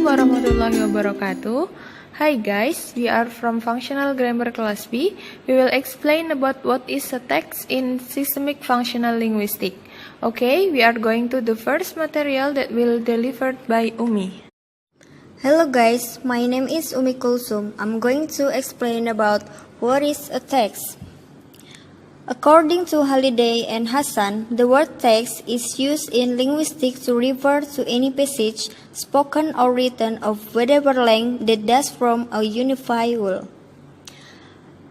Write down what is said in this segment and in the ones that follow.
warahmatullahi wabarakatuh. Hi guys, we are from Functional Grammar Class B. We will explain about what is a text in systemic functional linguistic. Okay, we are going to the first material that will delivered by Umi. Hello guys, my name is Umi Kulsum. I'm going to explain about what is a text. According to Halliday and Hassan, the word text is used in linguistics to refer to any passage, spoken or written of whatever length that does from a unified whole.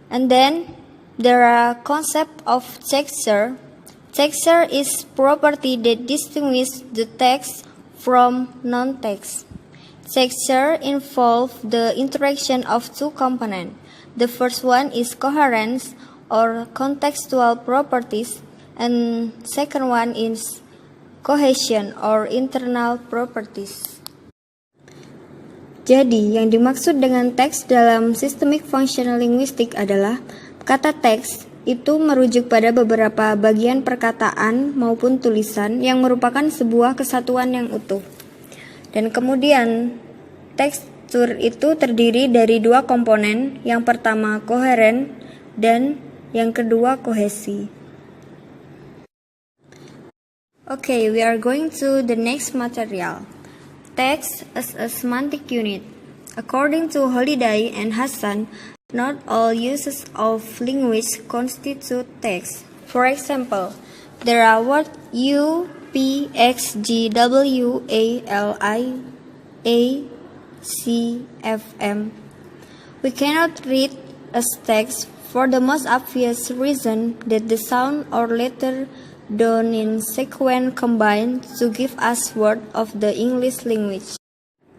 And then there are concept of texture. Texture is property that distinguishes the text from non-text. Texture involves the interaction of two components. The first one is coherence or contextual properties, and second one is cohesion or internal properties. Jadi, yang dimaksud dengan teks dalam systemic functional linguistic adalah kata teks itu merujuk pada beberapa bagian perkataan maupun tulisan yang merupakan sebuah kesatuan yang utuh. Dan kemudian tekstur itu terdiri dari dua komponen, yang pertama koheren dan yang kedua kohesi. Okay, we are going to the next material. Text as a semantic unit. According to Halliday and Hassan, not all uses of language constitute text. For example, there are words U, P, X, G, W, A, L, I, A, C, F, M. We cannot read as text for the most obvious reason that the sound or letter done in sequence combine to give us word of the English language.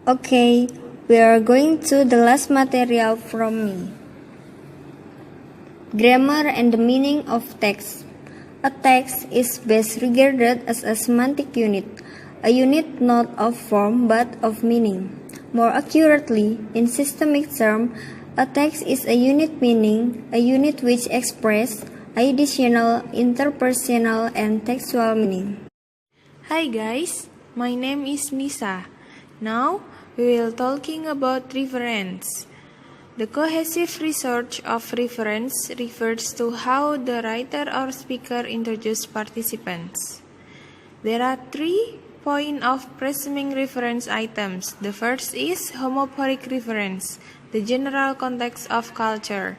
Okay, we are going to the last material from me. Grammar and the meaning of text. A text is best regarded as a semantic unit, a unit not of form but of meaning. More accurately, in systemic terms, a text is a unit meaning, a unit which expresses additional, interpersonal, and textual meaning. Hi guys, my name is Nisa. Now we will talking about reference. The cohesive research of reference refers to how the writer or speaker introduce participants. There are 3 points of presuming reference items. The first is homophoric reference, the general context of culture.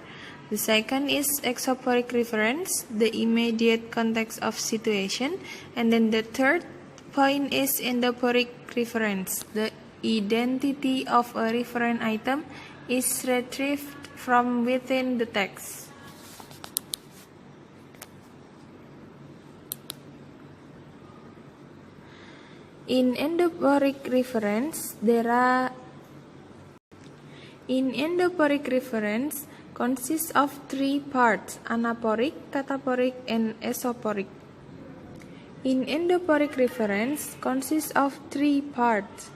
The second is exophoric reference, the immediate context of situation. And then the third point is endophoric reference, the identity of a reference item is retrieved from within the text. In endophoric reference, consists of 3 parts, anaphoric, cataphoric, and esophoric. In endophoric reference consists of 3 parts,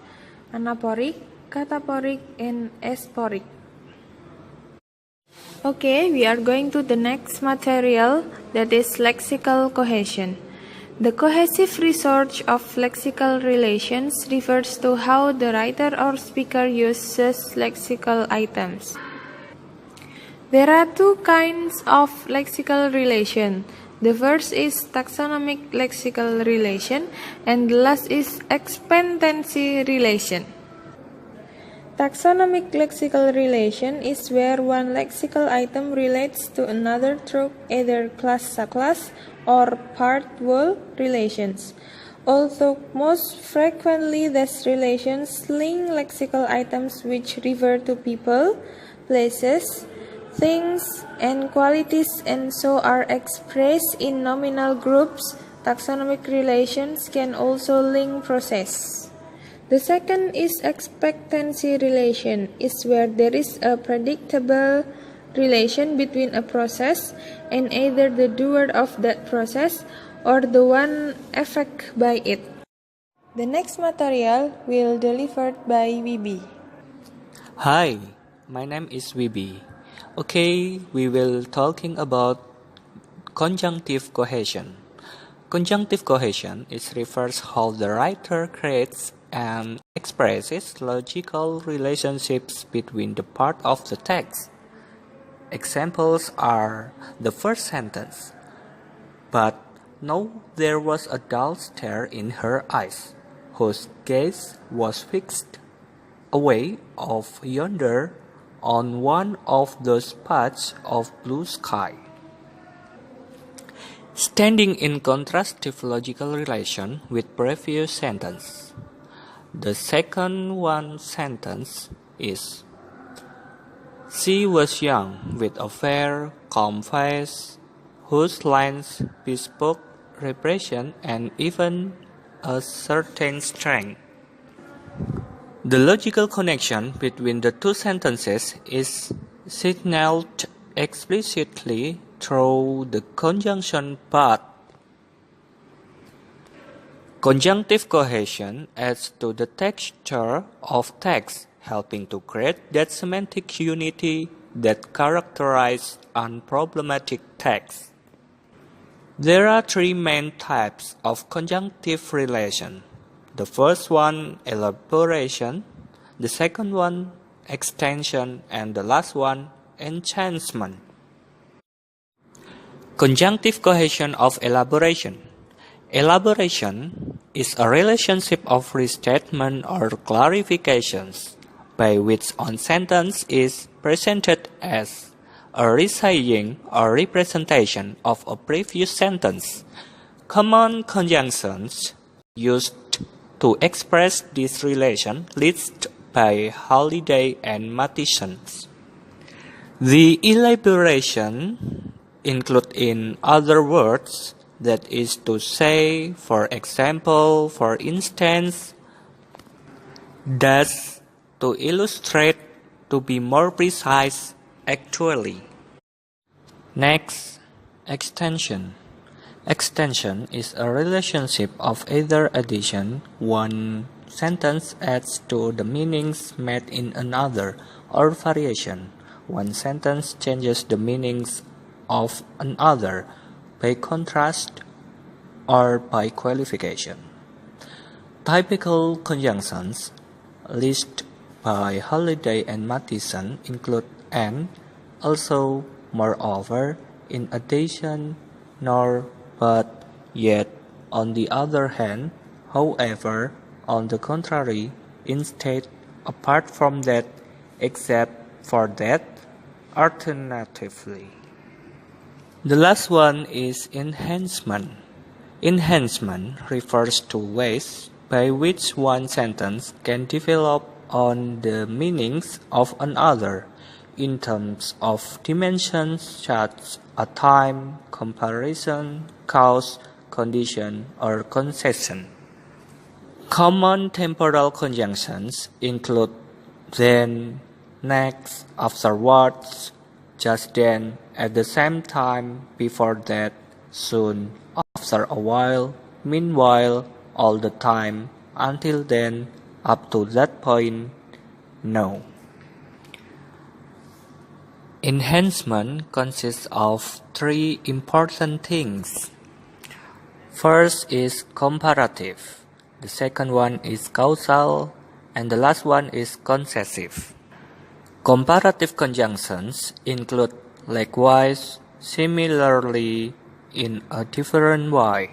anaphoric, cataphoric, and esophoric. Okay, we are going to the next material, that is lexical cohesion. The cohesive research of lexical relations refers to how the writer or speaker uses lexical items. There are 2 kinds of lexical relation. The first is taxonomic lexical relation, and the last is expandency relation. Taxonomic lexical relation is where one lexical item relates to another through either class-subclass or part-whole relations. Although most frequently these relations link lexical items which refer to people, places, things, and qualities, and so are expressed in nominal groups. Taxonomic relations can also link process. The second is expectancy relation, is where there is a predictable relation between a process and either the doer of that process or the one affected by it. The next material will delivered by Wibi. Hi, my name is Wibi. Okay, we will talking about conjunctive cohesion. Conjunctive cohesion is refers how the writer creates and expresses logical relationships between the parts of the text. Examples are the first sentence, "But now there was a dull stare in her eyes, whose gaze was fixed away off yonder on one of those patches of blue sky." Standing in contrastive logical relation with previous sentence. The second one sentence is, "She was young, with a fair, calm face, whose lines bespoke repression and even a certain strength." The logical connection between the two sentences is signaled explicitly through the conjunction but. Conjunctive cohesion adds to the texture of text, helping to create that semantic unity that characterizes unproblematic text. There are three main types of conjunctive relation. The first one, elaboration; the second one, extension; and the last one, enhancement. Conjunctive cohesion of elaboration. Elaboration is a relationship of restatement or clarifications by which one sentence is presented as a resaying or representation of a previous sentence. Common conjunctions used to express this relation listed by Halliday and Matheson. The elaboration include, in other words, that is to say, for example, for instance, thus, to illustrate, to be more precise, actually. Next, extension. Extension is a relationship of either addition, one sentence adds to the meanings made in another, or variation, one sentence changes the meanings of another by contrast or by qualification. Typical conjunctions listed by Halliday and Matheson include and, also, moreover, in addition, nor, but, yet, on the other hand, however, on the contrary, instead, apart from that, except for that, alternatively. The last one is enhancement. Enhancement refers to ways by which one sentence can develop on the meanings of another in terms of dimensions such as time, comparison, cause, condition, or concession. Common temporal conjunctions include then, next, afterwards, just then, at the same time, before that, soon, after a while, meanwhile, all the time, until then, up to that point, no. Enhancement consists of three important things. First is comparative, the second one is causal, and the last one is concessive. Comparative conjunctions include likewise, similarly, in a different way.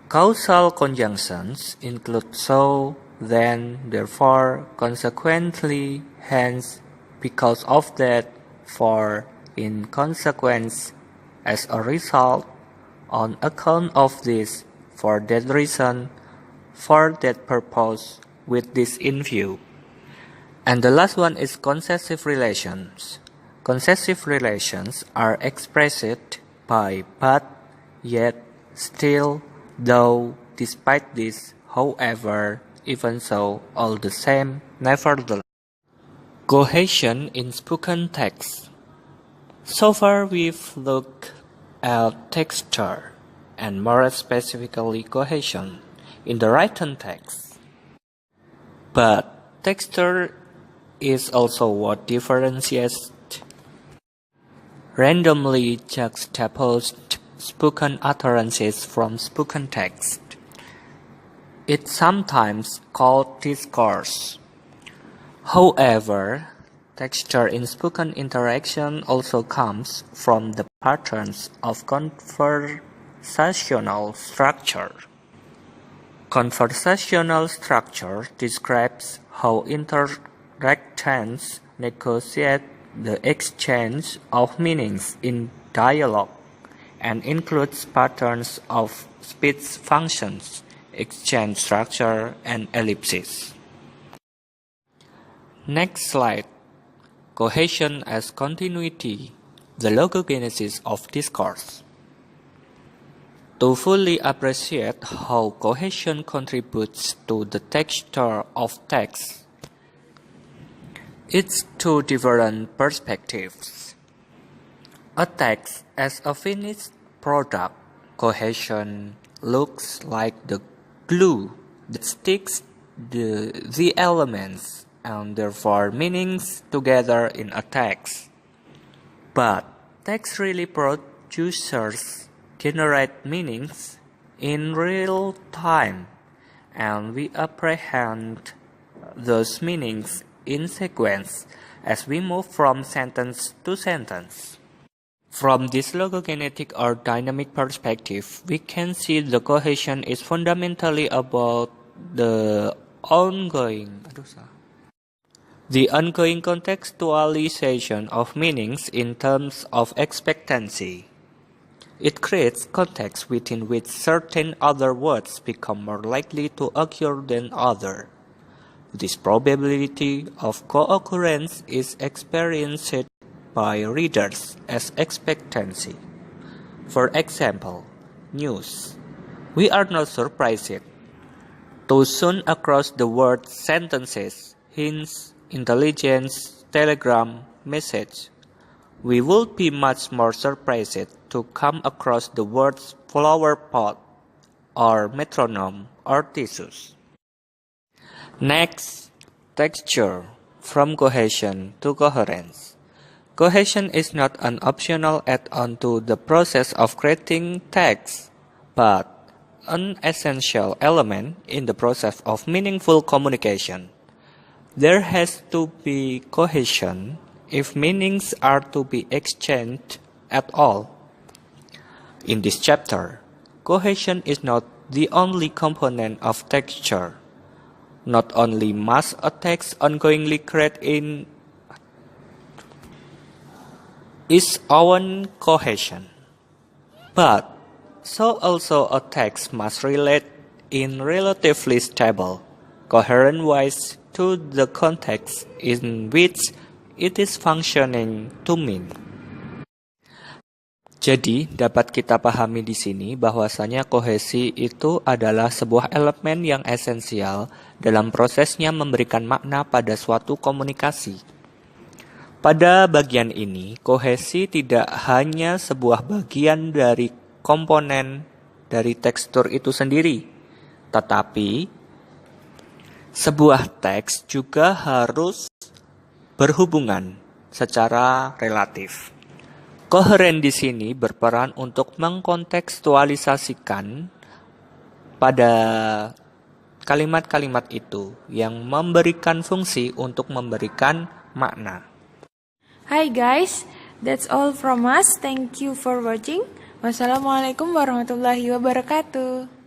Causal conjunctions include so, then, therefore, consequently, hence, because of that, for, in consequence, as a result, on account of this, for that reason, for that purpose, with this in view. And the last one is concessive relations. Concessive relations are expressed by but, yet, still, though, despite this, however, even so, all the same, nevertheless. Cohesion in spoken text. So far we've looked at texture, and more specifically cohesion, in the written text. But texture is also what differentiates randomly juxtaposed spoken utterances from spoken text. It's sometimes called discourse. However, texture in spoken interaction also comes from the patterns of conversational structure. Conversational structure describes how interactions negotiate the exchange of meanings in dialogue and includes patterns of speech functions, exchange structure, and ellipses. Next slide. Cohesion as continuity, the logogenesis of discourse. To fully appreciate how cohesion contributes to the texture of text, it's two different perspectives. A text as a finished product, cohesion looks like the glue that sticks the elements and therefore meanings together in a text. But text really producers generate meanings in real time, and we apprehend those meanings in sequence as we move from sentence to sentence. From this logogenetic or dynamic perspective, we can see the cohesion is fundamentally about the ongoing contextualization of meanings in terms of expectancy. It creates context within which certain other words become more likely to occur than others. This probability of co-occurrence is experienced by readers as expectancy. For example, news. We are not surprised to soon across the word sentences, hints, intelligence, telegram, message. We would be much more surprised to come across the words flower pot or metronome or thesis. Next, texture, from cohesion to coherence. Cohesion is not an optional add-on to the process of creating text, but an essential element in the process of meaningful communication. There has to be cohesion if meanings are to be exchanged at all. In this chapter, cohesion is not the only component of texture. Not only must a text ongoingly create in its own cohesion, but so also a text must relate in relatively stable, coherent ways to the context in which it is functioning to mean. Jadi, dapat kita pahami di sini bahwasanya kohesi itu adalah sebuah elemen yang esensial dalam prosesnya memberikan makna pada suatu komunikasi. Pada bagian ini, kohesi tidak hanya sebuah bagian dari komponen dari tekstur itu sendiri, tetapi sebuah teks juga harus berhubungan secara relatif. Koheren di sini berperan untuk mengkontekstualisasikan pada kalimat-kalimat itu yang memberikan fungsi untuk memberikan makna. Hi guys, that's all from us. Thank you for watching. Wassalamualaikum warahmatullahi wabarakatuh.